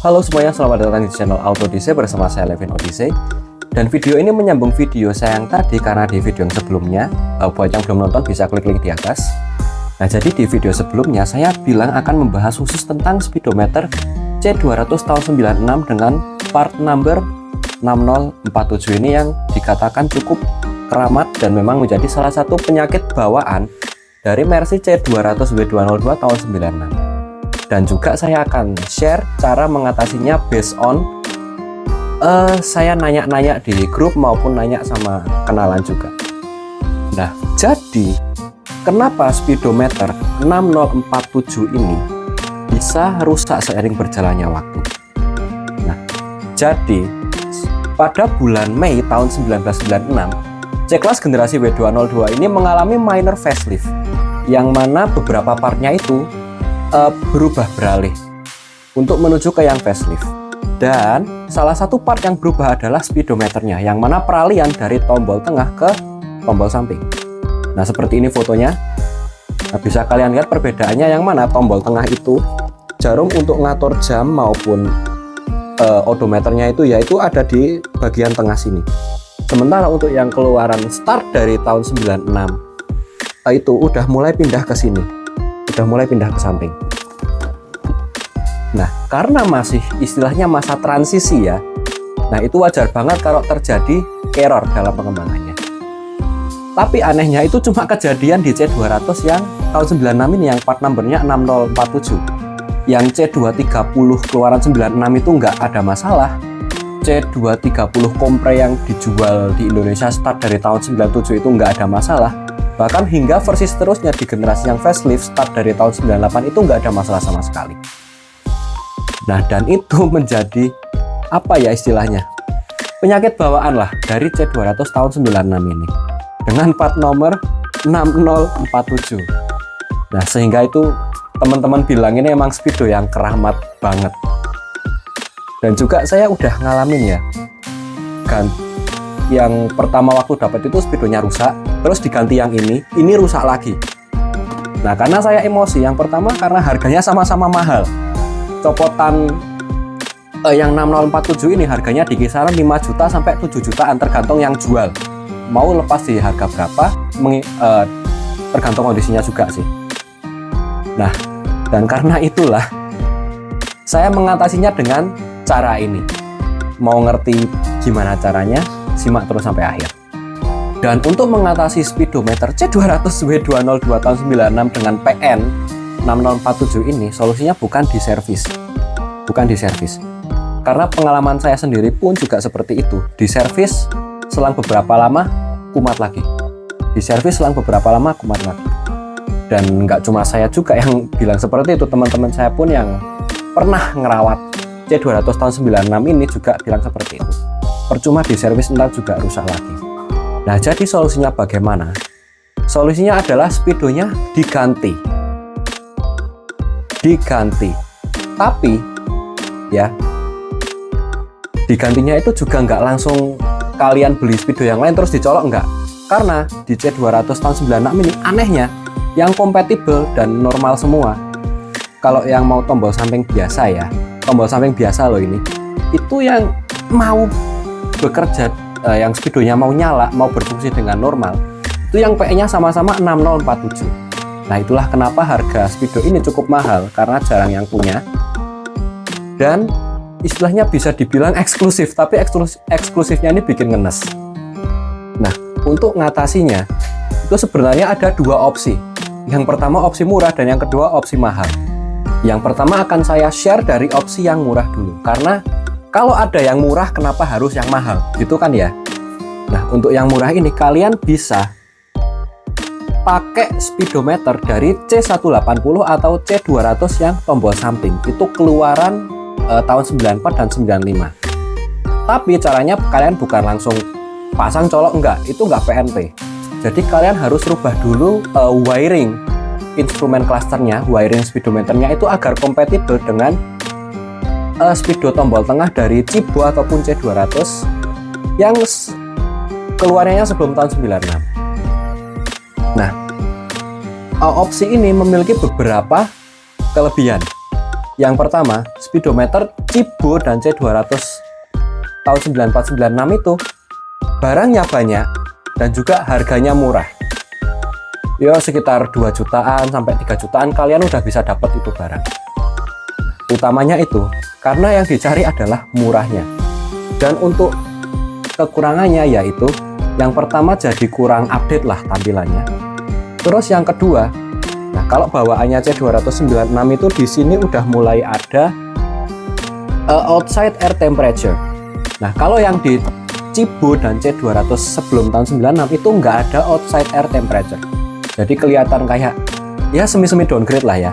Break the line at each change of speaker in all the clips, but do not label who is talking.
Halo semuanya, selamat datang di channel Auto DC bersama saya Levin Odyssey. Dan video ini menyambung video saya yang tadi karena di video yang sebelumnya, buat yang belum nonton bisa klik link di atas. Nah, jadi di video sebelumnya saya bilang akan membahas khusus tentang speedometer C200 tahun 96 dengan part number 6047 ini yang dikatakan cukup keramat dan memang menjadi salah satu penyakit bawaan dari Mercy C200 W202 tahun 96. Dan juga saya akan share cara mengatasinya based on saya nanya-nanya di grup maupun nanya sama kenalan juga. Nah, jadi kenapa speedometer 6047 ini bisa rusak seiring berjalannya waktu? Nah, jadi pada bulan Mei tahun 1996, C-Class generasi W202 ini mengalami minor facelift, yang mana beberapa partnya itu berubah beralih untuk menuju ke yang facelift. Dan salah satu part yang berubah adalah speedometernya, yang mana peralihan dari tombol tengah ke tombol samping. Nah, seperti ini fotonya. Nah, bisa kalian lihat perbedaannya, yang mana tombol tengah itu jarum untuk ngatur jam maupun odometernya itu yaitu ada di bagian tengah sini. Sementara untuk yang keluaran start dari tahun 96 itu udah mulai pindah ke sini, udah mulai pindah ke samping. Nah, karena masih istilahnya masa transisi ya, nah itu wajar banget kalau terjadi error dalam pengembangannya. Tapi anehnya itu cuma kejadian di C200 yang tahun 96 ini, yang part numbernya 6047. Yang C230 keluaran 96 itu nggak ada masalah. C230 Compre yang dijual di Indonesia start dari tahun 97 itu nggak ada masalah. Bahkan hingga versi seterusnya di generasi yang facelift start dari tahun 98 itu nggak ada masalah sama sekali. Nah, dan itu menjadi apa ya istilahnya, penyakit bawaan lah dari C200 tahun 96 ini dengan part nomor 6047. Nah, sehingga itu teman-teman bilang ini emang speedo yang keramat banget. Dan juga saya udah ngalamin ya, kan yang pertama waktu dapat itu speedonya rusak, terus diganti yang ini rusak lagi. Nah, karena saya emosi, yang pertama karena harganya sama-sama mahal. Copotan yang 6047 ini harganya di kisaran 5 juta sampai 7 jutaan tergantung yang jual. Mau lepas di harga berapa, tergantung kondisinya juga sih. Nah, dan karena itulah saya mengatasinya dengan cara ini. Mau ngerti gimana caranya, simak terus sampai akhir. Dan untuk mengatasi speedometer C200 W202 tahun 96 dengan PN 6047 ini, solusinya bukan di servis. Karena pengalaman saya sendiri pun juga seperti itu. Di servis selang beberapa lama kumat lagi. Dan nggak cuma saya juga yang bilang seperti itu, teman-teman saya pun yang pernah ngerawat C200 tahun 96 ini juga bilang seperti itu. Percuma di servis ntar juga rusak lagi. Nah, jadi solusinya bagaimana? Solusinya adalah speedonya diganti. Tapi ya, digantinya itu juga nggak langsung kalian beli speedo yang lain terus dicolok, enggak. Karena di C200 tahun 96 ini anehnya yang kompatibel dan normal semua. Kalau yang mau tombol samping biasa ya, tombol samping biasa loh ini, itu yang mau bekerja, yang speedonya mau nyala, mau berfungsi dengan normal, itu yang PN-nya sama-sama 6047. Nah, itulah kenapa harga speedo ini cukup mahal, karena jarang yang punya. Dan istilahnya bisa dibilang eksklusif, tapi eksklusifnya ini bikin ngenes. Nah, untuk ngatasinya itu sebenarnya ada dua opsi. Yang pertama opsi murah dan yang kedua opsi mahal. Yang pertama akan saya share dari opsi yang murah dulu, karena kalau ada yang murah kenapa harus yang mahal, gitu kan ya. Nah, untuk yang murah ini kalian bisa pakai speedometer dari C180 atau C200 yang tombol samping. Itu keluaran tahun 94 dan 95. Tapi caranya kalian bukan langsung pasang colok, enggak, itu enggak PNP. Jadi kalian harus rubah dulu wiring instrumen clusternya, wiring speedometernya itu agar kompatibel dengan speedo tombol tengah dari Cibo ataupun C200 yang keluarannya sebelum tahun 96. Nah, opsi ini memiliki beberapa kelebihan. Yang pertama, speedometer Cibo dan C200 tahun 9496 itu barangnya banyak dan juga harganya murah. Ya sekitar 2 jutaan sampai 3 jutaan kalian udah bisa dapat itu barang. Utamanya itu karena yang dicari adalah murahnya. Dan untuk kekurangannya yaitu yang pertama jadi kurang update lah tampilannya. Terus yang kedua, nah kalau bawaannya C296 itu di sini udah mulai ada outside air temperature. Nah kalau yang di Cibo dan C200 sebelum tahun 96 itu nggak ada outside air temperature. Jadi kelihatan kayak ya semi-semi downgrade lah ya.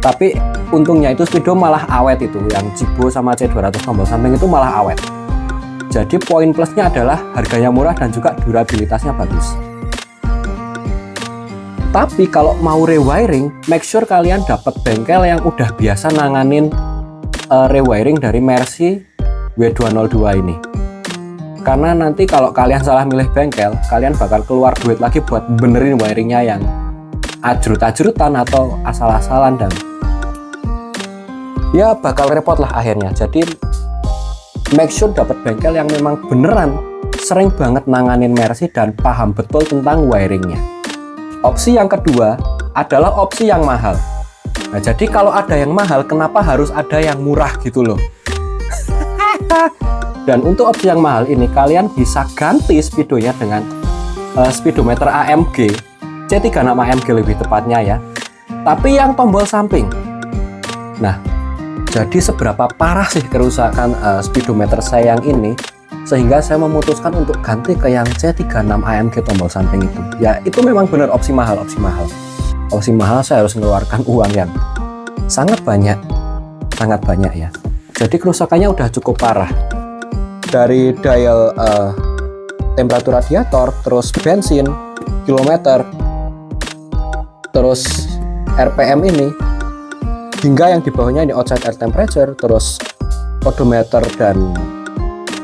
Tapi untungnya itu speedo malah awet itu. Yang Cibo sama C200 tombol samping itu malah awet. Jadi poin plusnya adalah harganya murah dan juga durabilitasnya bagus. Tapi kalau mau rewiring, make sure kalian dapat bengkel yang udah biasa nanganin rewiring dari Mercy W202 ini. Karena nanti kalau kalian salah milih bengkel, kalian bakal keluar duit lagi buat benerin wiringnya yang ajrut-ajrutan atau asal-asalan dan ya bakal repot lah akhirnya. Jadi make sure dapat bengkel yang memang beneran sering banget nanganin Mercy dan paham betul tentang wiringnya. Opsi yang kedua adalah opsi yang mahal. Nah, jadi kalau ada yang mahal, kenapa harus ada yang murah gitu loh? Dan untuk opsi yang mahal ini, kalian bisa ganti speedonya dengan speedometer AMG, C36 AMG lebih tepatnya ya. Tapi yang tombol samping. Nah, jadi seberapa parah sih kerusakan speedometer saya yang ini, sehingga saya memutuskan untuk ganti ke yang C36 AMG tombol samping itu. Ya itu memang benar opsi mahal. Opsi mahal saya harus mengeluarkan uang yang sangat banyak ya. Jadi kerusakannya udah cukup parah. Dari dial temperatur radiator, terus bensin, kilometer, terus RPM ini, hingga yang di bawahnya ini outside air temperature, terus odometer dan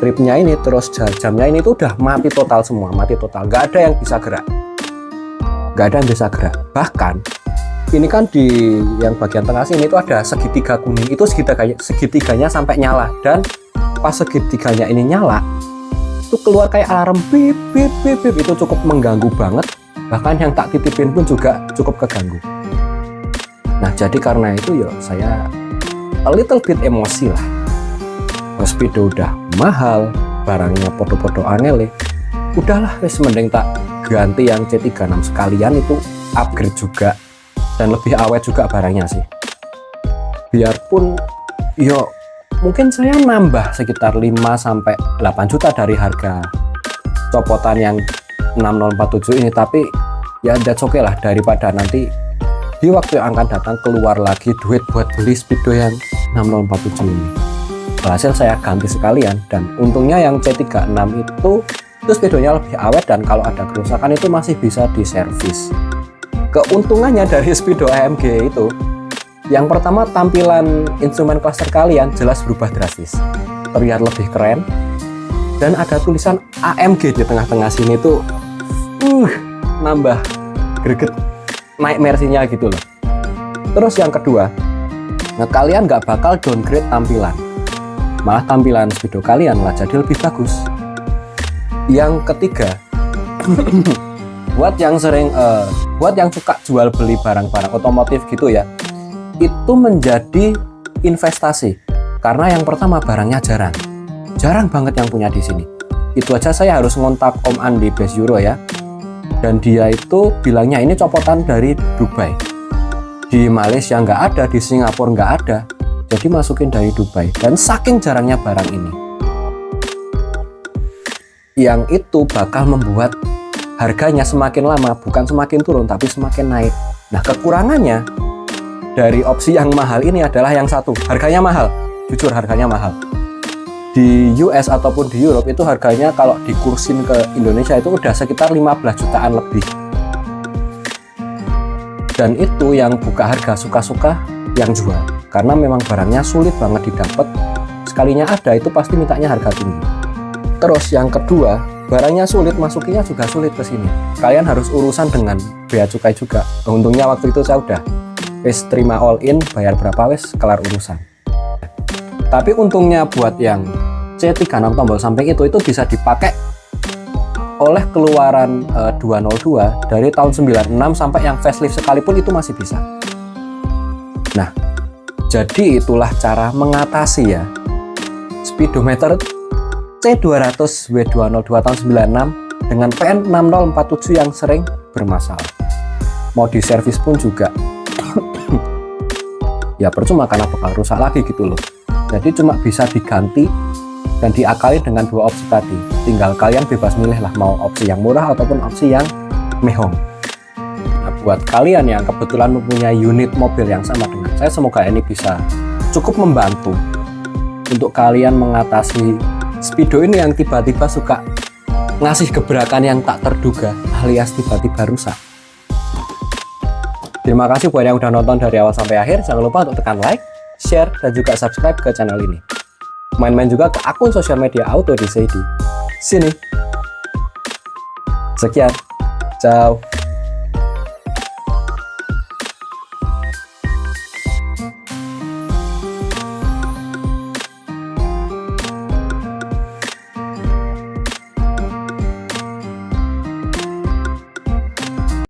tripnya ini, terus jamnya ini tuh udah mati total semua, nggak ada yang bisa gerak, bahkan ini kan di yang bagian tengah sini itu ada segitiga kuning, itu segitiganya sampai nyala, dan pas segitiganya ini nyala itu keluar kayak alarm bip bip bip bip, itu cukup mengganggu banget, bahkan yang tak titipin pun juga cukup keganggu. Nah jadi karena itu yo saya a little bit emosi lah. Speedo udah mahal, barangnya podo-podo aneh, udahlah wes mending tak ganti yang C36 sekalian, itu upgrade juga dan lebih awet juga barangnya sih. Biarpun yo mungkin saya nambah sekitar 5-8 juta dari harga copotan yang 6047 ini, tapi ya that's okay lah, daripada nanti di waktu yang akan datang keluar lagi duit buat beli speedo yang 6047 ini. Hasil saya ganti sekalian, dan untungnya yang C36 itu speedonya lebih awet, dan kalau ada kerusakan itu masih bisa diservis. Keuntungannya dari speedo AMG itu, yang pertama tampilan instrumen cluster kalian jelas berubah drastis, terlihat lebih keren, dan ada tulisan AMG di tengah-tengah sini tuh nambah greget naik Mercy-nya gitu loh. Terus yang kedua, nah kalian nggak bakal downgrade tampilan, malah tampilan speedo kalian lah jadi lebih bagus. Yang ketiga, buat yang suka jual beli barang-barang otomotif gitu ya, itu menjadi investasi, karena yang pertama barangnya jarang banget yang punya di sini. Itu aja saya harus ngontak Om Andi Base Euro ya, dan dia itu bilangnya ini copotan dari Dubai. Di Malaysia nggak ada, di Singapura nggak ada, jadi masukin dari Dubai. Dan saking jarangnya barang ini, yang itu bakal membuat harganya semakin lama bukan semakin turun tapi semakin naik. Nah kekurangannya dari opsi yang mahal ini adalah yang satu, harganya mahal. Jujur harganya mahal. Di US ataupun di Europe itu harganya kalau dikursin ke Indonesia itu udah sekitar 15 jutaan lebih. Dan itu yang buka harga suka-suka yang jual, karena memang barangnya sulit banget didapat. Sekalinya ada itu pasti mintanya harga tinggi. Terus yang kedua, barangnya sulit, masukinya juga sulit ke sini. Kalian harus urusan dengan bea cukai juga. Untungnya waktu itu saya udah wes terima all in, bayar berapa wes kelar urusan. Tapi untungnya buat yang C36 tombol samping itu bisa dipakai oleh keluaran 202 dari tahun 96 sampai yang facelift sekalipun itu masih bisa. Nah, jadi itulah cara mengatasi ya speedometer C200 W202 tahun 96 dengan PN6047 yang sering bermasalah. Mau diservis pun juga ya percuma karena bakal rusak lagi gitu loh. Jadi cuma bisa diganti dan diakali dengan dua opsi tadi. Tinggal kalian bebas milih lah mau opsi yang murah ataupun opsi yang mehong. Nah, buat kalian yang kebetulan mempunyai unit mobil yang sama dengan saya, semoga ini bisa cukup membantu untuk kalian mengatasi speedo ini yang tiba-tiba suka ngasih gebrakan yang tak terduga alias tiba-tiba rusak. Terima kasih buat yang udah nonton dari awal sampai akhir. Jangan lupa untuk tekan like, share, dan juga subscribe ke channel ini. Main-main juga ke akun sosial media Auto DC di sini. Sekian, ciao.